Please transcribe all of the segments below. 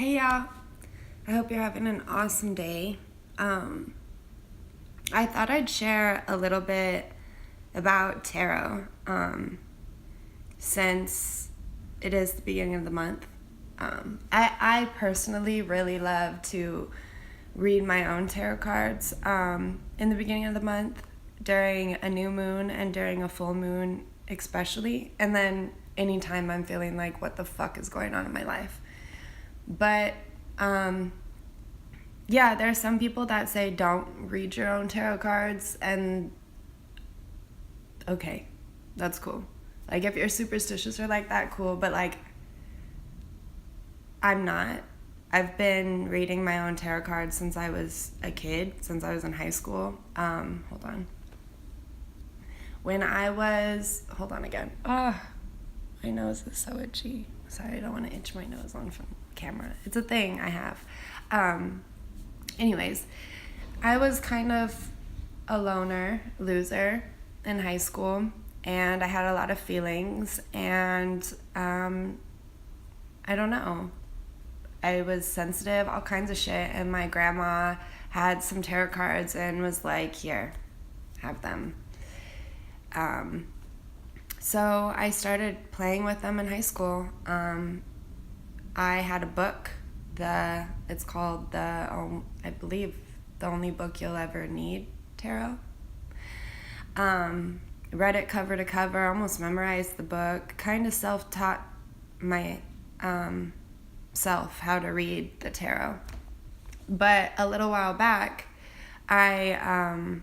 Hey y'all, I hope you're having an awesome day. I thought I'd share a little bit about tarot since it is the beginning of the month. I personally really love to read my own tarot cards in the beginning of the month, during a new moon and during a full moon especially, and then anytime I'm feeling like what the fuck is going on in my life. But yeah, there are some people that say don't read your own tarot cards, and okay, that's cool. Like, if you're superstitious or like that, cool, but like, I'm not. I've been reading my own tarot cards since I was a kid, since I was in high school. Hold on. When I was, hold on again. My nose is so itchy. Sorry, I don't want to itch my nose on camera. It's a thing I have. Anyways, I was kind of a loser in high school, and I had a lot of feelings, and I don't know. I was sensitive, all kinds of shit, and my grandma had some tarot cards and was like, here, have them. So I started playing with them in high school. I had a book, it's called I believe, The Only Book You'll Ever Need Tarot. Read it cover to cover, almost memorized the book, kind of self-taught my self how to read the tarot. But a little while back, I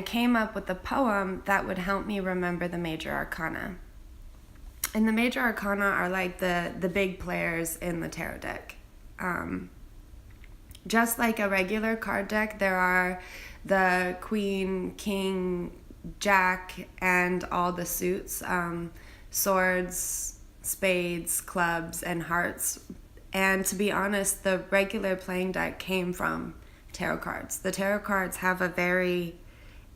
came up with a poem that would help me remember the major arcana. And the major arcana are like the big players in the tarot deck. Just like a regular card deck, there are the queen, king, jack, and all the suits, swords, spades, clubs, and hearts. And to be honest, the regular playing deck came from tarot cards. The tarot cards have a very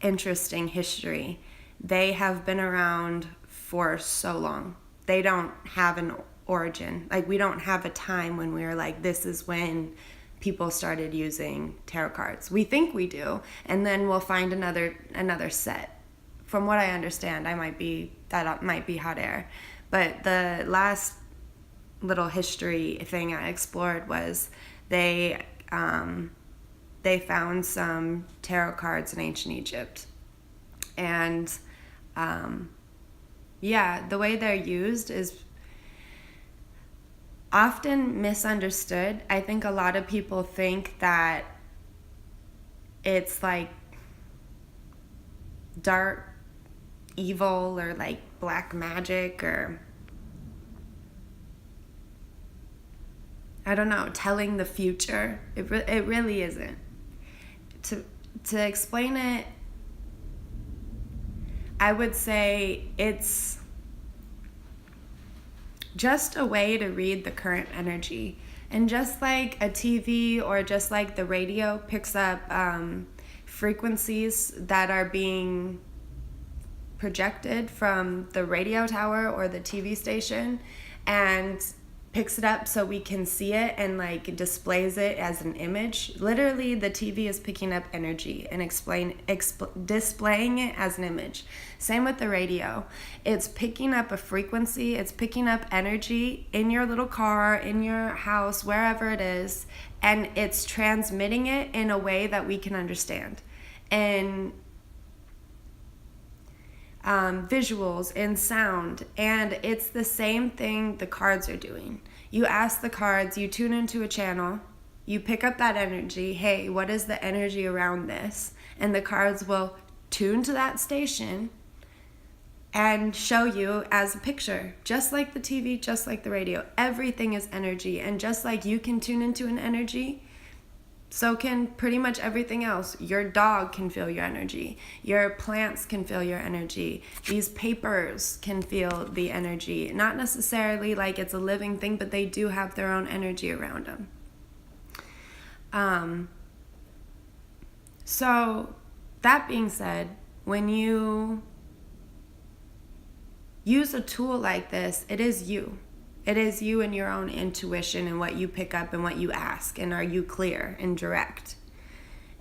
interesting history. They have been around for so long. They don't have an origin. Like, we don't have a time when we were like, this is when people started using tarot cards. We think we do, and then we'll find another set. From what I understand, that might be hot air. But the last little history thing I explored was they found some tarot cards in ancient Egypt. And the way they're used is often misunderstood. I think a lot of people think that it's like dark evil or like black magic, or I don't know, telling the future. It really isn't. To explain it, I would say it's just a way to read the current energy. And just like a TV or just like the radio picks up frequencies that are being projected from the radio tower or the TV station, and picks it up so we can see it and like displays it as an image. Literally, the TV is picking up energy and displaying it as an image. Same with the radio. It's picking up a frequency, it's picking up energy in your little car, in your house, wherever it is, and it's transmitting it in a way that we can understand. And visuals and sound, and it's the same thing the cards are doing. You ask the cards, you tune into a channel, you pick up that energy. Hey, what is the energy around this? And the cards will tune to that station and show you as a picture, just like the TV, just like the radio. Everything is energy, and just like you can tune into an energy, so can pretty much everything else. Your dog can feel your energy. Your plants can feel your energy. These papers can feel the energy. Not necessarily like it's a living thing, but they do have their own energy around them. So that being said, when you use a tool like this, it is you. It is you and your own intuition and what you pick up and what you ask. And are you clear and direct?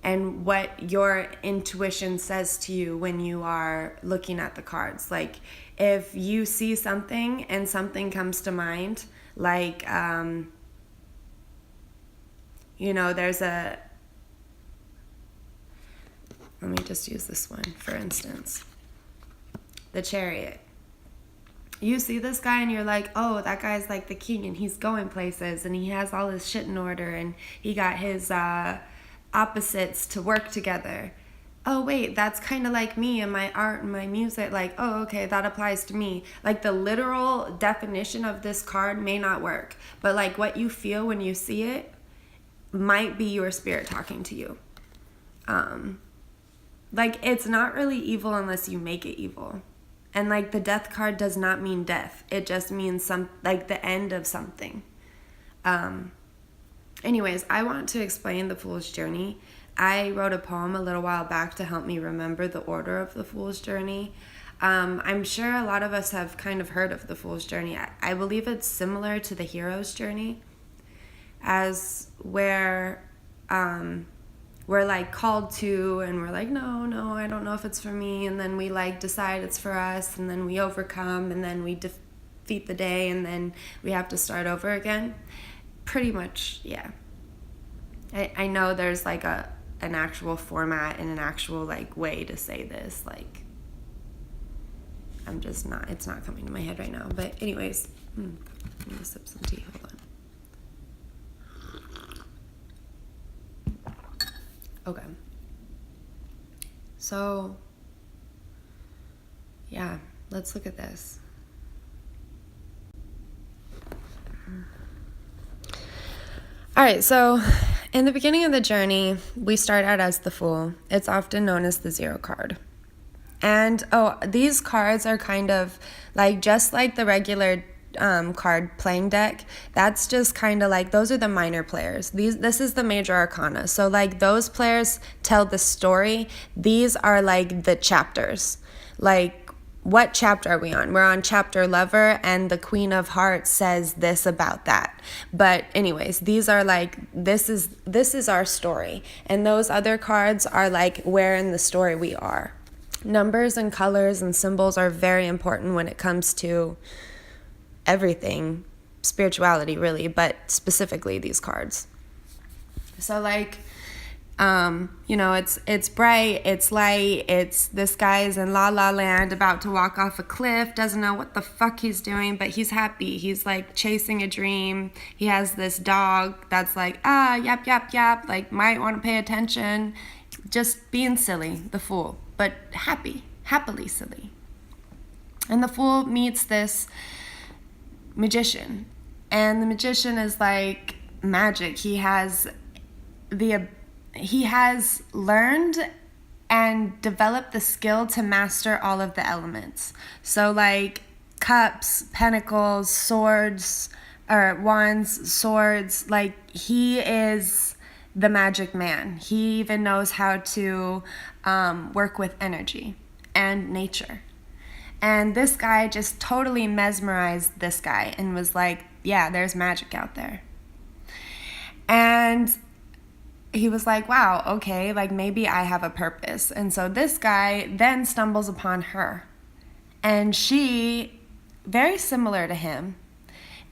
And what your intuition says to you when you are looking at the cards. Like, if you see something and something comes to mind, like, there's a... Let me just use this one, for instance. The Chariot. You see this guy and you're like, oh, that guy's like the king and he's going places and he has all his shit in order and he got his opposites to work together. Oh, wait, that's kind of like me and my art and my music. Like, oh, okay, that applies to me. Like, the literal definition of this card may not work, but like what you feel when you see it might be your spirit talking to you. Like, it's not really evil unless you make it evil. And like the Death card does not mean death. It just means the end of something. Anyways, I want to explain the Fool's Journey. I wrote a poem a little while back to help me remember the order of the Fool's Journey. I'm sure a lot of us have kind of heard of the Fool's Journey. I believe it's similar to the Hero's Journey, as where we're like called to and we're like, no, I don't know if it's for me. And then we like decide it's for us, and then we overcome, and then we defeat the day, and then we have to start over again. Pretty much, yeah. I know there's like an actual format and an actual like way to say this. Like, it's not coming to my head right now. But anyways, I'm gonna sip some tea, hold on. Okay. So, yeah, let's look at this. All right, so in the beginning of the journey, we start out as the Fool. It's often known as the 0 card. And, these cards are kind of like, just like the regular card playing deck, that's just kind of like, those are the minor players. This is the major arcana. So like, those players tell the story. These are like the chapters. Like, what chapter are we on? We're on chapter Lover, and the Queen of Hearts says this about that. But anyways, these are like, this is our story, and those other cards are like where in the story we are. Numbers and colors and symbols are very important when it comes to everything, spirituality really, but specifically these cards. So like, it's bright, it's light, it's this guy's in La La Land about to walk off a cliff, doesn't know what the fuck he's doing, but he's happy. He's like chasing a dream. He has this dog that's like, yap, yap, yap, like might want to pay attention, just being silly, the Fool, but happily silly. And the Fool meets this magician, and the magician is like magic. He has learned and developed the skill to master all of the elements. So like cups, pentacles, swords, or wands, swords, like he is the magic man. He even knows how to work with energy and nature. And this guy just totally mesmerized this guy and was like, yeah, there's magic out there. And he was like, wow, okay, like maybe I have a purpose. And so this guy then stumbles upon her. And she, very similar to him,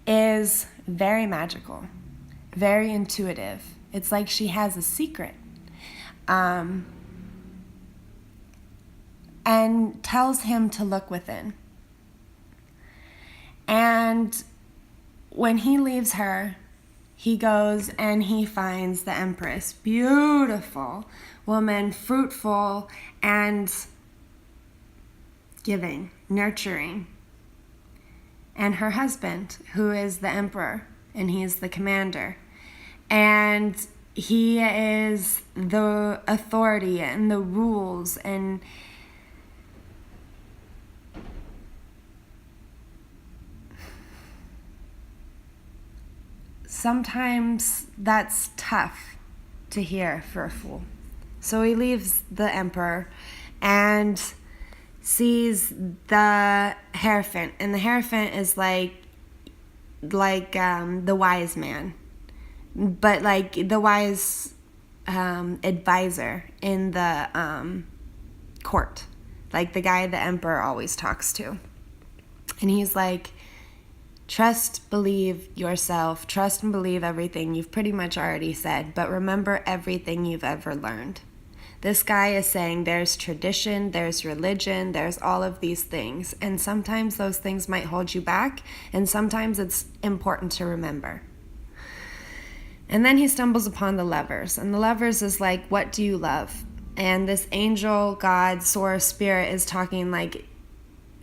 is very magical, very intuitive. It's like she has a secret. And tells him to look within. And when he leaves her, he goes and he finds the Empress, beautiful woman, fruitful and giving, nurturing. And her husband, who is the Emperor, and he is the commander. And he is the authority and the rules, and sometimes that's tough to hear for a Fool. So he leaves the Emperor and sees the Hierophant. And the Hierophant is like, like the wise man, but like the wise advisor in the court, like the guy the emperor always talks to. And he's like, trust, believe yourself, trust and believe everything you've pretty much already said, but remember everything you've ever learned. This guy is saying there's tradition, there's religion, there's all of these things, and sometimes those things might hold you back, and sometimes it's important to remember. And then he stumbles upon the lovers, and the lovers is like, what do you love? And this angel, God, source, spirit is talking like,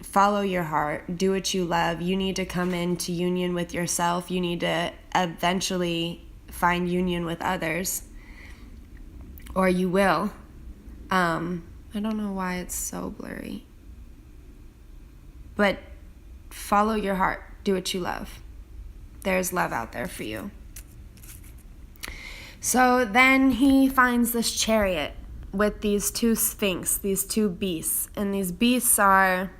follow your heart, do what you love. You need to come into union with yourself. You need to eventually find union with others, or you will. I don't know why it's so blurry. But follow your heart, do what you love. There's love out there for you. So then he finds this chariot with these two sphinx, these two beasts. And these beasts are,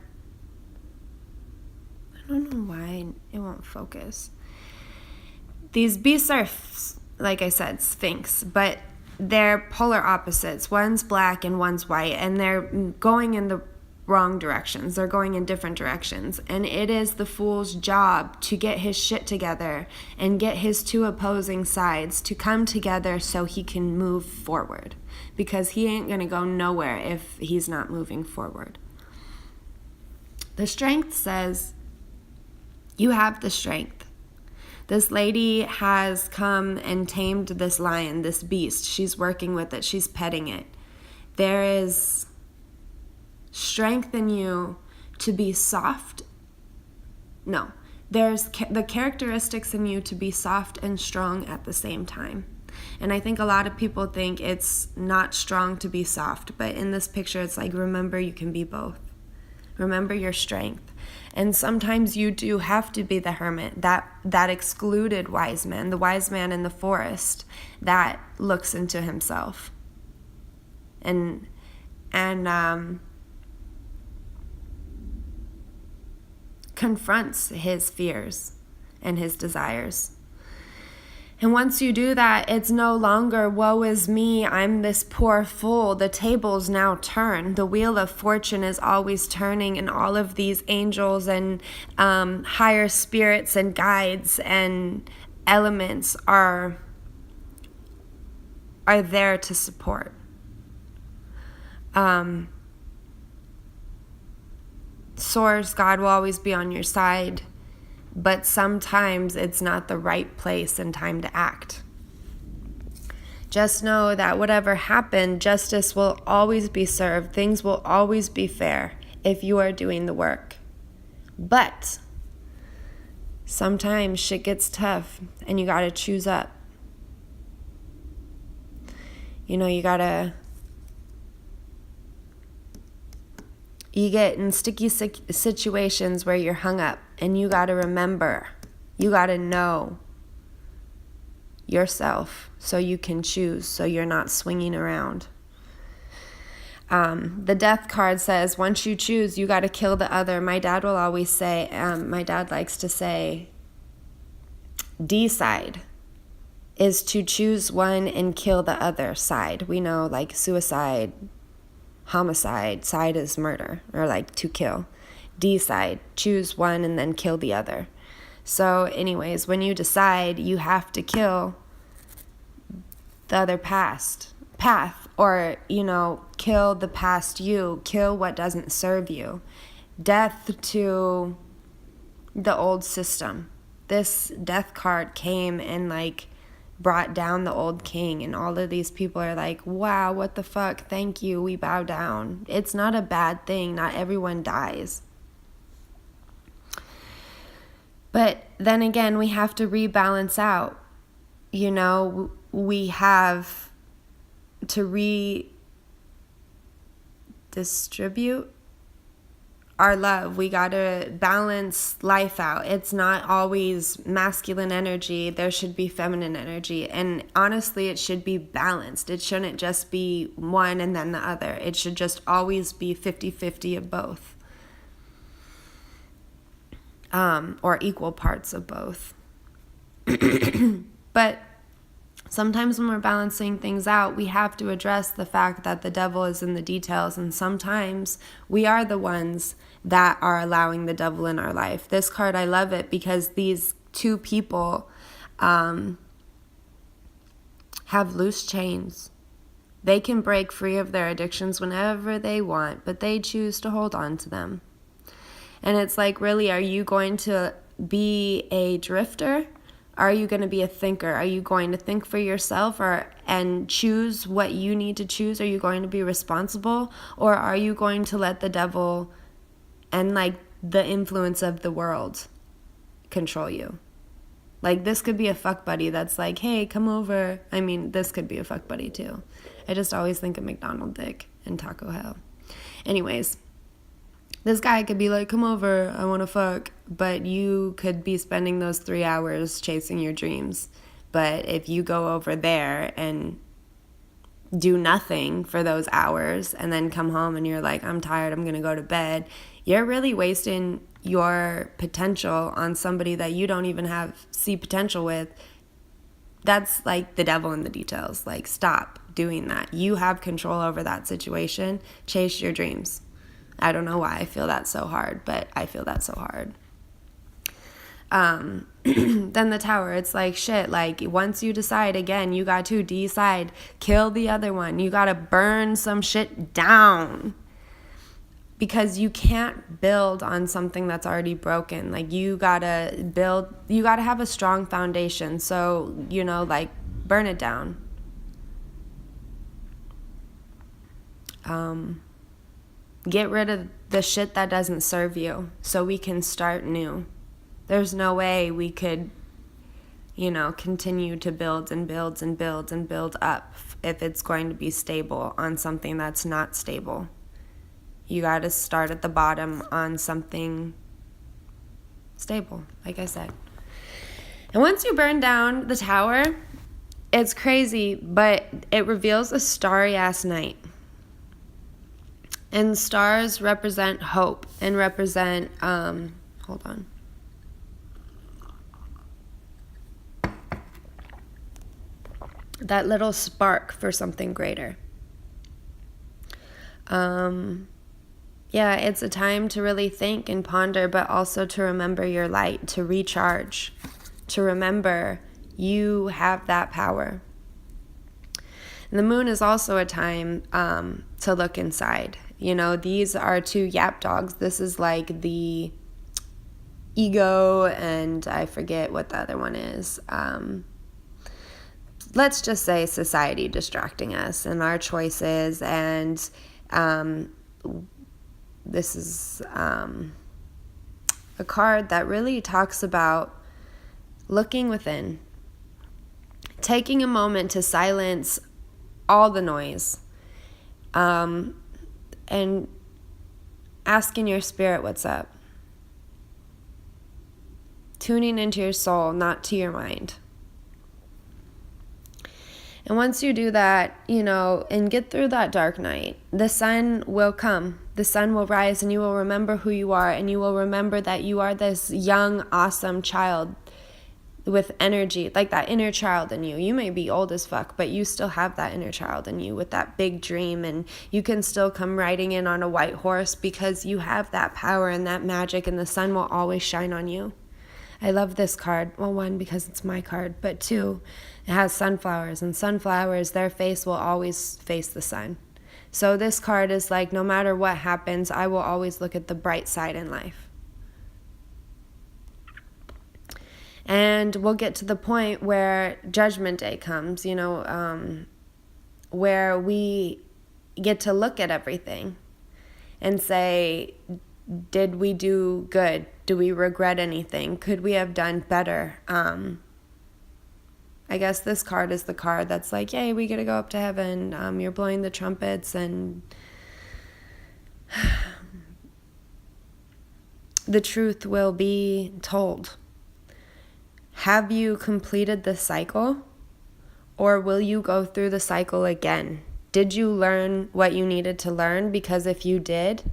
I don't know why it won't focus. These beasts are, like I said, sphinx, but they're polar opposites. One's black and one's white, and they're going in the wrong directions. They're going in different directions. And it is the fool's job to get his shit together and get his two opposing sides to come together so he can move forward. Because he ain't going to go nowhere if he's not moving forward. The strength says, you have the strength. This lady has come and tamed this lion, this beast. She's working with it. She's petting it. There is strength in you to be soft. No, there's the characteristics in you to be soft and strong at the same time. And I think a lot of people think it's not strong to be soft, but in this picture it's like, remember you can be both. Remember your strength. And sometimes you do have to be the hermit, that excluded wise man, the wise man in the forest that looks into himself and confronts his fears and his desires. And once you do that, it's no longer, woe is me, I'm this poor fool. The tables now turn. The wheel of fortune is always turning, and all of these angels and higher spirits and guides and elements are there to support. Source, God will always be on your side. But sometimes it's not the right place and time to act. Just know that whatever happened, justice will always be served. Things will always be fair if you are doing the work. But sometimes shit gets tough and you gotta choose up. You know, you get in sticky situations where you're hung up, and you got to remember, you got to know yourself so you can choose, so you're not swinging around. The death card says, once you choose, you got to kill the other. My dad will always say, my dad likes to say, decide is to choose one and kill the other side. We know, like, suicide, homicide, side is murder, or like to kill. Decide, choose one and then kill the other. So anyways, when you decide, you have to kill the other path, or, you know, kill the past you, kill what doesn't serve you. Death to the old system. This death card came and like brought down the old king, and all of these people are like, wow, what the fuck, thank you, we bow down. It's not a bad thing. Not everyone dies. But then again, we have to rebalance out. You know, we have to redistribute our love. We got to balance life out. It's not always masculine energy. There should be feminine energy. And honestly, it should be balanced. It shouldn't just be one and then the other. It should just always be 50-50 of both. or equal parts of both. But sometimes when we're balancing things out, we have to address the fact that the devil is in the details, and sometimes we are the ones that are allowing the devil in our life. This card, I love it because these two people have loose chains. They can break free of their addictions whenever they want, but they choose to hold on to them. And it's like, really, are you going to be a drifter? Are you going to be a thinker? Are you going to think for yourself and choose what you need to choose? Are you going to be responsible? Or are you going to let the devil and like the influence of the world control you? Like, this could be a fuck buddy that's like, hey, come over. I mean, this could be a fuck buddy too. I just always think of McDonald Dick and Taco Hell. Anyways, this guy could be like, come over, I want to fuck. But you could be spending those 3 hours chasing your dreams. But if you go over there and do nothing for those hours and then come home and you're like, I'm tired, I'm going to go to bed, you're really wasting your potential on somebody that you don't even see potential with. That's like the devil in the details. Like, stop doing that. You have control over that situation. Chase your dreams. I don't know why I feel that so hard, but I feel that so hard. Then the tower, it's like, shit, like, once you decide, again, you got to decide, kill the other one. You got to burn some shit down. Because you can't build on something that's already broken. Like, you gotta have a strong foundation. So, like, burn it down. Get rid of the shit that doesn't serve you so we can start new. There's no way we could, continue to build and build and build and build up if it's going to be stable on something that's not stable. You got to start at the bottom on something stable, like I said. And once you burn down the tower, it's crazy, but it reveals a starry-ass night. And stars represent hope and represent, hold on. That little spark for something greater. Yeah, it's a time to really think and ponder, but also to remember your light, to recharge, to remember you have that power. And the moon is also a time to look inside. These are two yap dogs. This is like the ego, and I forget what the other one is. Let's just say society distracting us and our choices, and this is a card that really talks about looking within, taking a moment to silence all the noise, and asking your spirit what's up. Tuning into your soul, not to your mind. And once you do that, and get through that dark night, the sun will come. The sun will rise, and you will remember who you are, and you will remember that you are this young, awesome child with energy, like that inner child in you. You may be old as fuck, but you still have that inner child in you with that big dream, and you can still come riding in on a white horse because you have that power and that magic, and the sun will always shine on you. I love this card. Well, one, because it's my card, but two, it has sunflowers, and sunflowers, their face will always face the sun. So this card is like, no matter what happens, I will always look at the bright side in life. And we'll get to the point where Judgment Day comes, where we get to look at everything and say, did we do good? Do we regret anything? Could we have done better? I guess this card is the card that's like, yay, we get to go up to heaven. You're blowing the trumpets, and the truth will be told. Have you completed the cycle, or will you go through the cycle again? Did you learn what you needed to learn? Because if you did,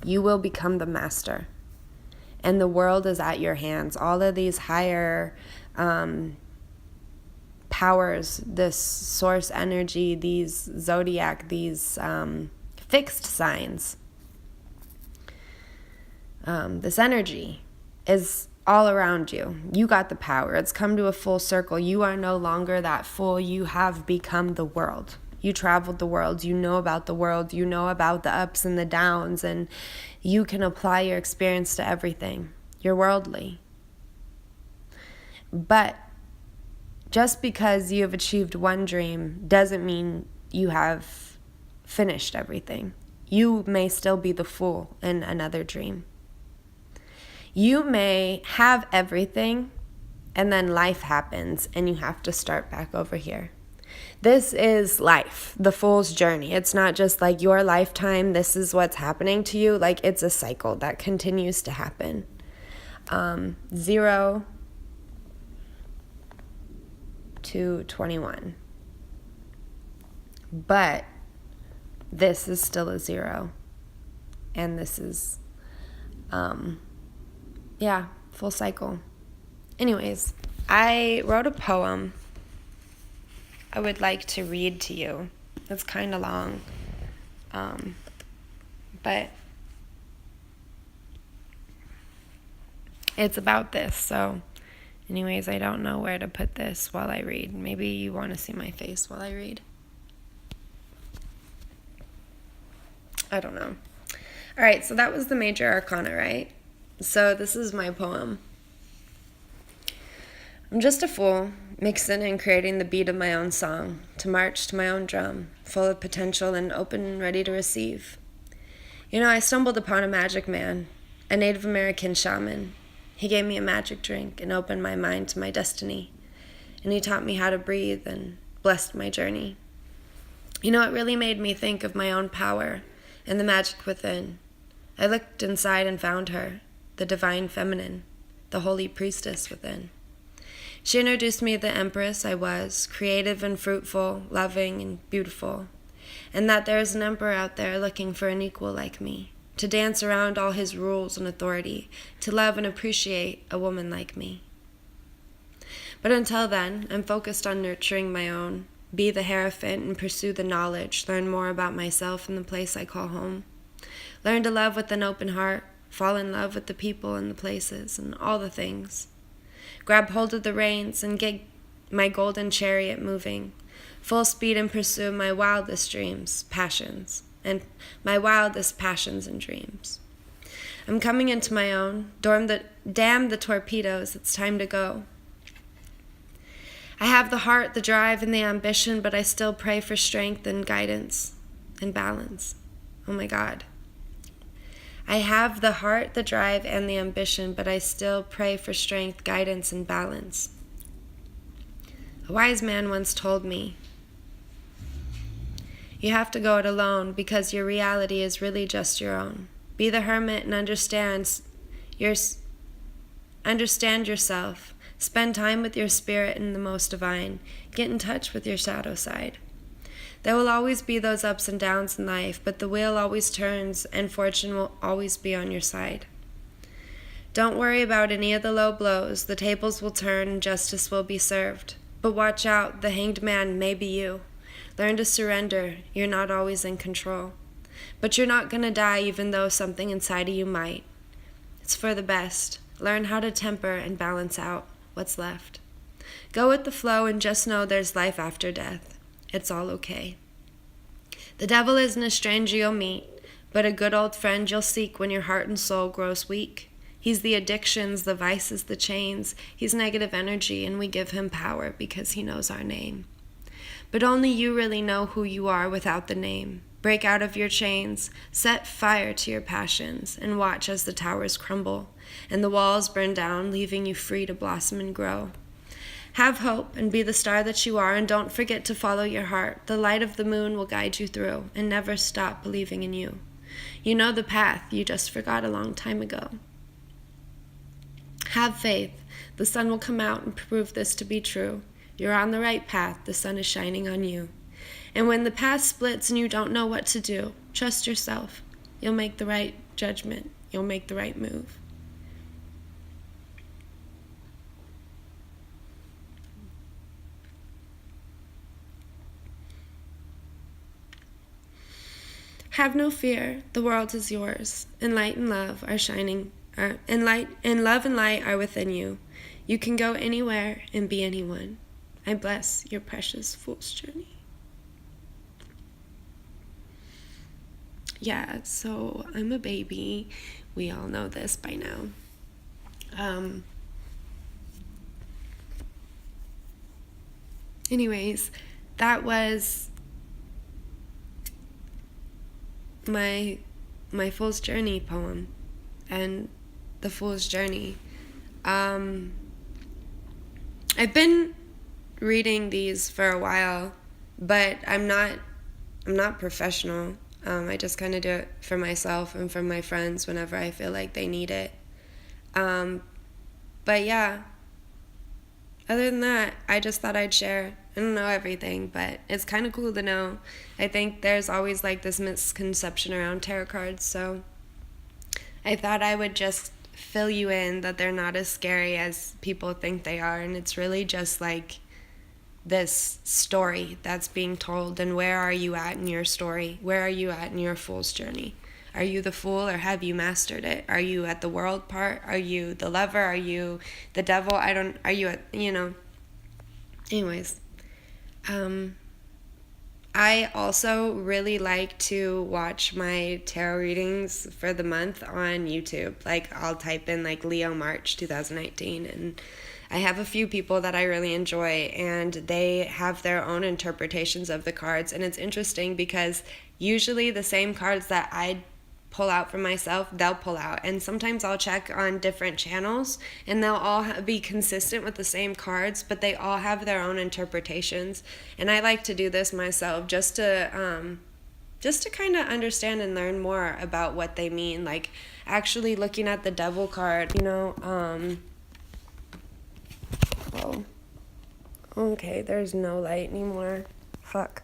you will become the master. and the world is at your hands. All of these higher powers, this source energy, these zodiac, these fixed signs, this energy is all around you. You got the power. It's come to a full circle. You are no longer that fool. You have become the world. You traveled the world. You know about the world. You know about the ups and the downs, and you can apply your experience to everything. You're worldly. But just because you have achieved one dream doesn't mean you have finished everything. You may still be the fool in another dream. You may have everything, and then life happens, and you have to start back over here. This is life, the fool's journey. It's not just like your lifetime, this is what's happening to you. Like, it's a cycle that continues to happen. 0 to 21. But this is still a 0. And this is, full cycle. Anyways, I wrote a poem I would like to read to you. It's kind of long. But it's about this. So anyways, I don't know where to put this while I read. Maybe you want to see my face while I read. I don't know. All right, so that was the major arcana, right? So this is my poem. I'm just a fool, mixing and creating the beat of my own song, to march to my own drum, full of potential and open and ready to receive. You know, I stumbled upon a magic man, a Native American shaman. He gave me a magic drink and opened my mind to my destiny. And he taught me how to breathe and blessed my journey. You know, it really made me think of my own power and the magic within. I looked inside and found her, the divine feminine, the holy priestess within. She introduced me to the empress I was, creative and fruitful, loving and beautiful, and that there is an emperor out there looking for an equal like me, to dance around all his rules and authority, to love and appreciate a woman like me. But until then, I'm focused on nurturing my own, be the hierophant and pursue the knowledge, learn more about myself and the place I call home. Learn to love with an open heart, fall in love with the people and the places and all the things. Grab hold of the reins and get my golden chariot moving, full speed in pursuit of my wildest dreams, passions, and my wildest passions and dreams. I'm coming into my own. Damn the torpedoes, it's time to go. I have the heart, the drive, and the ambition, but I still pray for strength and guidance and balance. Oh my God. I have the heart, the drive, and the ambition, but I still pray for strength, guidance, and balance. A wise man once told me, you have to go it alone because your reality is really just your own. Be the hermit and understand yourself. Spend time with your spirit and the most divine. Get in touch with your shadow side. There will always be those ups and downs in life, but the wheel always turns and fortune will always be on your side. Don't worry about any of the low blows. The tables will turn and justice will be served. But watch out, the hanged man may be you. Learn to surrender. You're not always in control. But you're not going to die even though something inside of you might. It's for the best. Learn how to temper and balance out what's left. Go with the flow and just know there's life after death. It's all okay. The devil isn't a stranger you'll meet, but a good old friend you'll seek when your heart and soul grows weak. He's the addictions, the vices, the chains. He's negative energy, and we give him power because he knows our name. But only you really know who you are without the name. Break out of your chains, set fire to your passions, and watch as the towers crumble and the walls burn down, leaving you free to blossom and grow. Have hope and be the star that you are, and don't forget to follow your heart. The light of the moon will guide you through, and never stop believing in you. You know the path, you just forgot a long time ago. Have faith. The sun will come out and prove this to be true. You're on the right path. The sun is shining on you. And when the path splits and you don't know what to do, trust yourself. You'll make the right judgment. You'll make the right move. Have no fear, the world is yours, and light and love are shining, and love and light are within you. You can go anywhere and be anyone. I bless your precious fool's journey. Yeah, so I'm a baby. We all know this by now. Anyways, that was my Fool's Journey poem and the Fool's Journey. I've been reading these for a while, but I'm not professional. I just kind of do it for myself and for my friends whenever I feel like they need it. But yeah, other than that, I just thought I'd share. I don't know everything, but it's kind of cool to know. I think there's always like this misconception around tarot cards, so I thought I would just fill you in that they're not as scary as people think they are, and it's really just like this story that's being told. And where are you at in your story? Where are you at in your fool's journey? Are you the fool, or have you mastered it? Are you at the world part? Are you the lover? Are you the devil? Are you at, anyways. I also really like to watch my tarot readings for the month on YouTube. Like, I'll type in like Leo March 2019, and I have a few people that I really enjoy, and they have their own interpretations of the cards. And it's interesting because usually the same cards that I pull out for myself, they'll pull out. And sometimes I'll check on different channels and they'll all be consistent with the same cards, but they all have their own interpretations. And I like to do this myself just to kind of understand and learn more about what they mean. Like actually looking at the devil card, oh, okay, there's no light anymore. Fuck.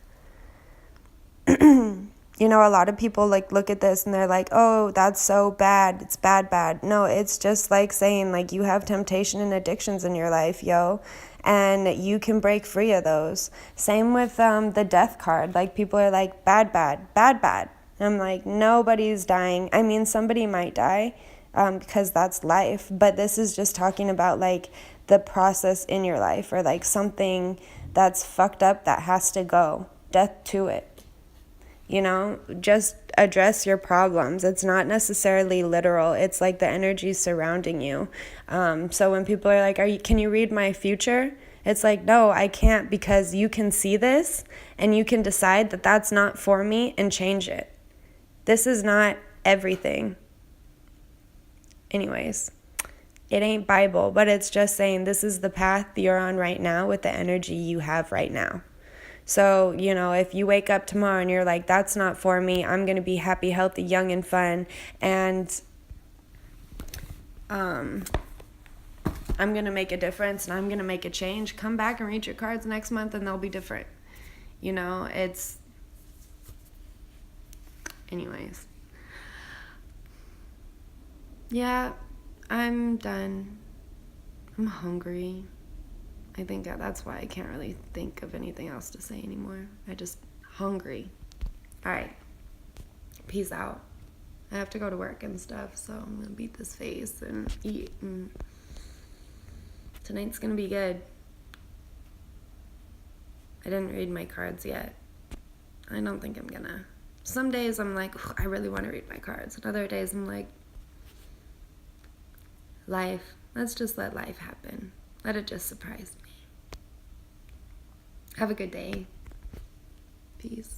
A lot of people like look at this and they're like, oh, that's so bad. It's bad. No, it's just like saying like you have temptation and addictions in your life, yo, and you can break free of those. Same with the death card. Like people are like, bad. And I'm like, nobody's dying. I mean, somebody might die because that's life. But this is just talking about like the process in your life, or like something that's fucked up that has to go. Death to it. Just address your problems. It's not necessarily literal. It's like the energy surrounding you. So when people are like, can you read my future? It's like, no, I can't, because you can see this and you can decide that that's not for me and change it. This is not everything. Anyways, it ain't Bible, but it's just saying this is the path you're on right now with the energy you have right now. So, if you wake up tomorrow and you're like, that's not for me, I'm going to be happy, healthy, young, and fun, and I'm going to make a difference and I'm going to make a change, come back and read your cards next month and they'll be different. It's... Anyways. Yeah, I'm done. I'm hungry. I think that's why I can't really think of anything else to say anymore. I just hungry. All right. Peace out. I have to go to work and stuff, so I'm going to beat this face and eat. And tonight's going to be good. I didn't read my cards yet. I don't think I'm going to. Some days I'm like, I really want to read my cards. And other days I'm like, life. Let's just let life happen. Let it just surprise me. Have a good day. Peace.